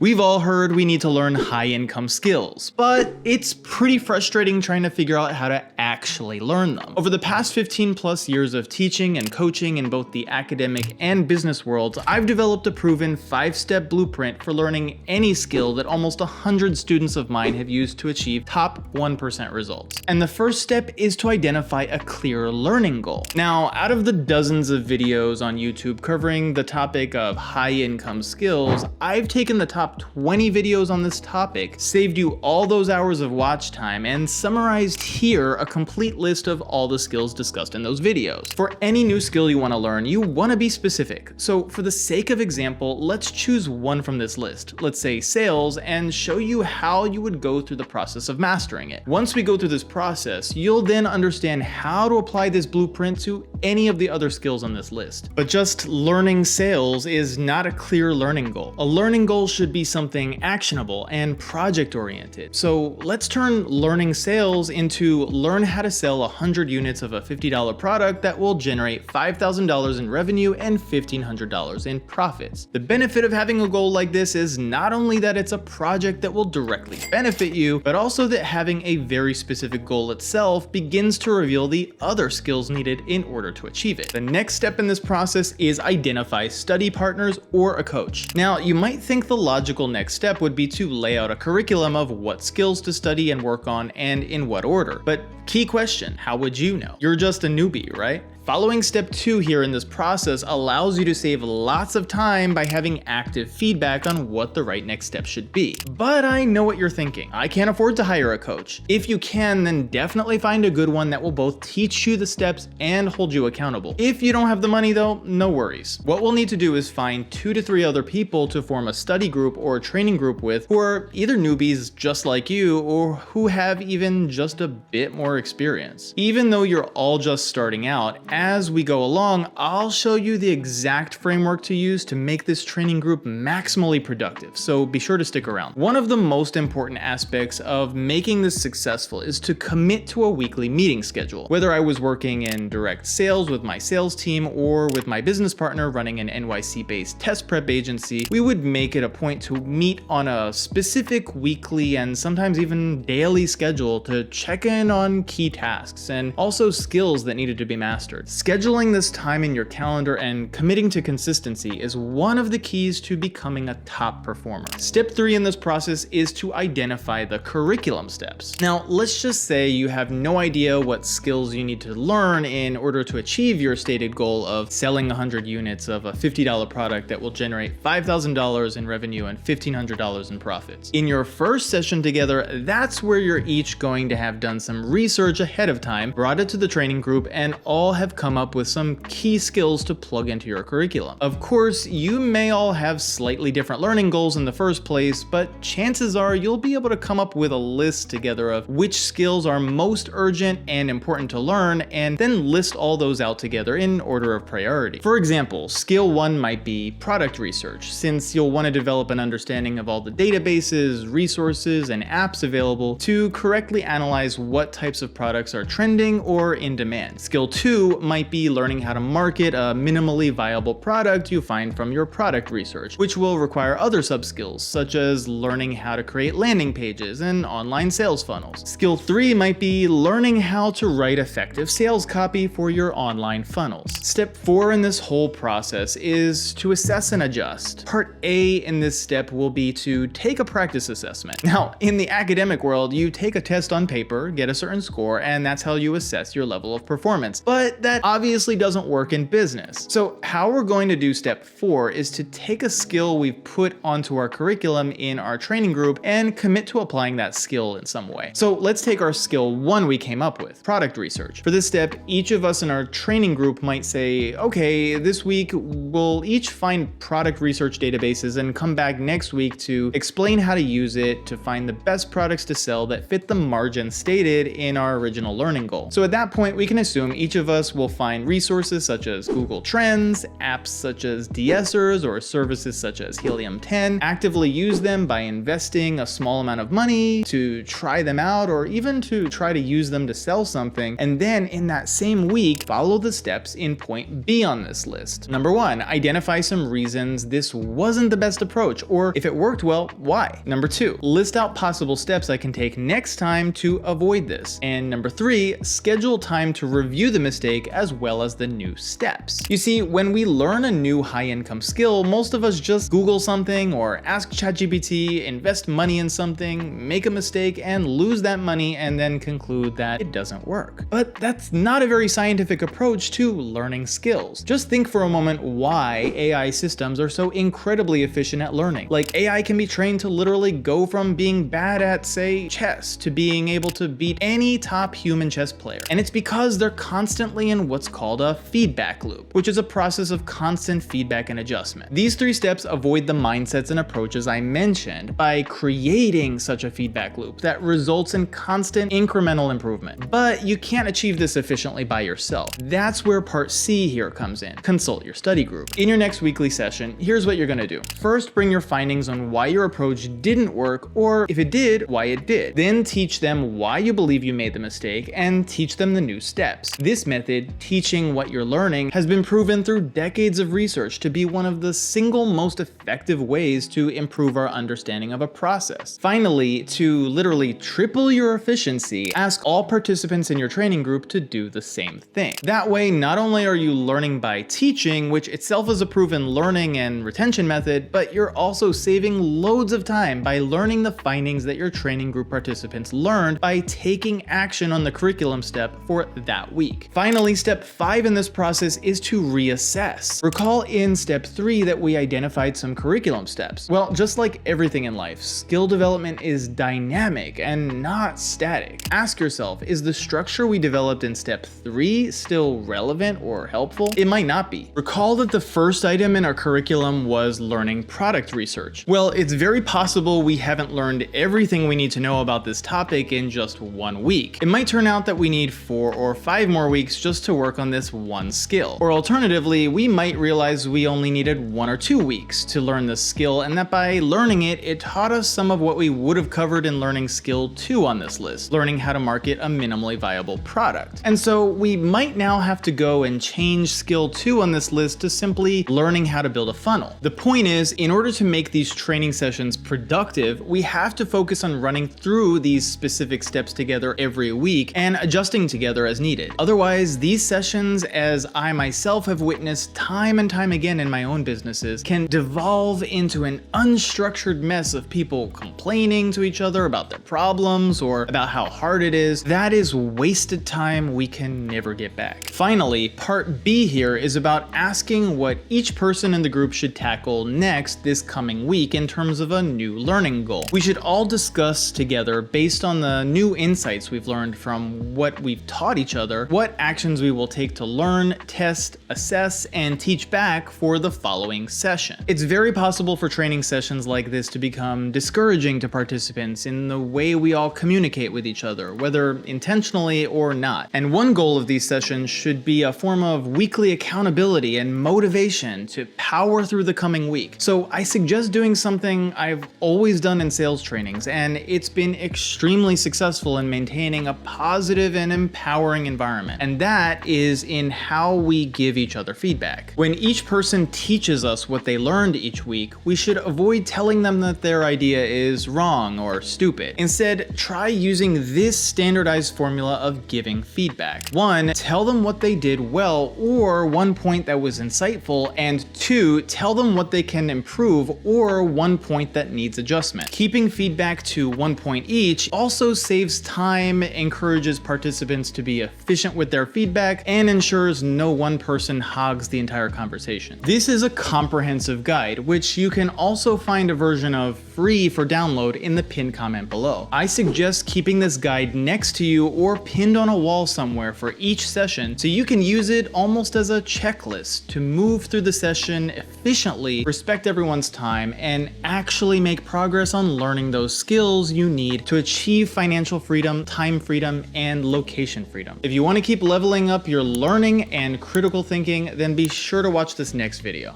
We've all heard we need to learn high-income skills, but it's pretty frustrating trying to figure out how to actually learn them. Over the past 15 plus years of teaching and coaching in both the academic and business worlds, I've developed a proven 5-step blueprint for learning any skill that almost 100 students of mine have used to achieve top 1% results. And the first step is to identify a clear learning goal. Now, out of the dozens of videos on YouTube covering the topic of high-income skills, I've taken the top 20 videos on this topic, saved you all those hours of watch time, and summarized here a complete list of all the skills discussed in those videos. For any new skill you want to learn, you want to be specific. So for the sake of example, let's choose one from this list, let's say sales, and show you how you would go through the process of mastering it. Once we go through this process, you'll then understand how to apply this blueprint to any of the other skills on this list. But just learning sales is not a clear learning goal. A learning goal should be something actionable and project-oriented. So let's turn learning sales into learn how to sell 100 units of a $50 product that will generate $5,000 in revenue and $1,500 in profits. The benefit of having a goal like this is not only that it's a project that will directly benefit you, but also that having a very specific goal itself begins to reveal the other skills needed in order to achieve it. The next step in this process is identify study partners or a coach. Now, you might think the logical next step would be to lay out a curriculum of what skills to study and work on and in what order. But key question, how would you know? You're just a newbie, right? Following step 2 here in this process allows you to save lots of time by having active feedback on what the right next step should be. But I know what you're thinking. I can't afford to hire a coach. If you can, then definitely find a good one that will both teach you the steps and hold you accountable. If you don't have the money though, no worries. What we'll need to do is find 2 to 3 other people to form a study group or training group with who are either newbies just like you or who have even just a bit more experience. Even though you're all just starting out, as we go along, I'll show you the exact framework to use to make this training group maximally productive, so be sure to stick around. One of the most important aspects of making this successful is to commit to a weekly meeting schedule. Whether I was working in direct sales with my sales team or with my business partner running an NYC-based test prep agency, we would make it a point to meet on a specific weekly and sometimes even daily schedule to check in on key tasks and also skills that needed to be mastered. Scheduling this time in your calendar and committing to consistency is one of the keys to becoming a top performer. Step 3 in this process is to identify the curriculum steps. Now, let's just say you have no idea what skills you need to learn in order to achieve your stated goal of selling 100 units of a $50 product that will generate $5,000 in revenue and $1,500 in profits. In your first session together, that's where you're each going to have done some research ahead of time, brought it to the training group, and all have come up with some key skills to plug into your curriculum. Of course, you may all have slightly different learning goals in the first place, but chances are you'll be able to come up with a list together of which skills are most urgent and important to learn, and then list all those out together in order of priority. For example, skill 1 might be product research, since you'll want to develop an understanding of all the databases, resources, and apps available to correctly analyze what types of products are trending or in demand. Skill 2 might be learning how to market a minimally viable product you find from your product research, which will require other sub-skills, such as learning how to create landing pages and online sales funnels. Skill 3 might be learning how to write effective sales copy for your online funnels. Step 4 in this whole process is to assess and adjust. Part A in this step will be to take a practice assessment. Now, in the academic world, you take a test on paper, get a certain score, and that's how you assess your level of performance. But that obviously doesn't work in business. So how we're going to do step 4 is to take a skill we've put onto our curriculum in our training group and commit to applying that skill in some way. So let's take our skill 1 we came up with, product research. For this step, each of us in our training group might say, okay, this week we'll each find product research databases and come back next week to explain how to use it to find the best products to sell that fit the margin stated in our original learning goal. So at that point, we can assume each of us will will find resources such as Google Trends, apps such as de-essers, or services such as Helium 10, actively use them by investing a small amount of money to try them out, or even to try to use them to sell something, and then in that same week, follow the steps in point B on this list. Number 1, identify some reasons this wasn't the best approach, or if it worked well, why? Number 2, list out possible steps I can take next time to avoid this. And number 3, schedule time to review the mistake as well as the new steps. You see, when we learn a new high-income skill, most of us just Google something or ask ChatGPT, invest money in something, make a mistake, and lose that money, and then conclude that it doesn't work. But that's not a very scientific approach to learning skills. Just think for a moment why AI systems are so incredibly efficient at learning. Like, AI can be trained to literally go from being bad at, say, chess to being able to beat any top human chess player. And it's because they're constantly in what's called a feedback loop, which is a process of constant feedback and adjustment. These 3 steps avoid the mindsets and approaches I mentioned by creating such a feedback loop that results in constant incremental improvement. But you can't achieve this efficiently by yourself. That's where part C here comes in. Consult your study group. In your next weekly session, here's what you're gonna do. First, bring your findings on why your approach didn't work, or if it did, why it did. Then teach them why you believe you made the mistake and teach them the new steps. This method, teaching what you're learning, has been proven through decades of research to be one of the single most effective ways to improve our understanding of a process. Finally, to literally triple your efficiency, ask all participants in your training group to do the same thing. That way, not only are you learning by teaching, which itself is a proven learning and retention method, but you're also saving loads of time by learning the findings that your training group participants learned by taking action on the curriculum step for that week. Finally, step 5 in this process is to reassess. Recall in step 3 that we identified some curriculum steps. Well, just like everything in life, skill development is dynamic and not static. Ask yourself, is the structure we developed in step 3 still relevant or helpful? It might not be. Recall that the first item in our curriculum was learning product research. Well, it's very possible we haven't learned everything we need to know about this topic in just 1 week. It might turn out that we need 4 or 5 more weeks just to work on this one skill. Or alternatively, we might realize we only needed 1 or 2 weeks to learn this skill, and that by learning it, it taught us some of what we would have covered in learning skill 2 on this list, learning how to market a minimally viable product. And so we might now have to go and change skill 2 on this list to simply learning how to build a funnel. The point is, in order to make these training sessions productive, we have to focus on running through these specific steps together every week and adjusting together as needed. Otherwise, these sessions, as I myself have witnessed time and time again in my own businesses, can devolve into an unstructured mess of people complaining to each other about their problems or about how hard it is. That is wasted time we can never get back. Finally, part B here is about asking what each person in the group should tackle next this coming week in terms of a new learning goal. We should all discuss together, based on the new insights we've learned from what we've taught each other, what actions we will take to learn, test, assess, and teach back for the following session. It's very possible for training sessions like this to become discouraging to participants in the way we all communicate with each other, whether intentionally or not. And one goal of these sessions should be a form of weekly accountability and motivation to power through the coming week. So I suggest doing something I've always done in sales trainings, and it's been extremely successful in maintaining a positive and empowering environment. And that is in how we give each other feedback. When each person teaches us what they learned each week, we should avoid telling them that their idea is wrong or stupid. Instead, try using this standardized formula of giving feedback. 1, tell them what they did well or one point that was insightful, and 2, tell them what they can improve or one point that needs adjustment. Keeping feedback to 1 point each also saves time, encourages participants to be efficient with their feedback, and ensures no one person hogs the entire conversation. This is a comprehensive guide, which you can also find a version of free for download in the pinned comment below. I suggest keeping this guide next to you or pinned on a wall somewhere for each session so you can use it almost as a checklist to move through the session efficiently, respect everyone's time, and actually make progress on learning those skills you need to achieve financial freedom, time freedom, and location freedom. If you want to keep leveling up your learning and critical thinking, then be sure to watch this next video.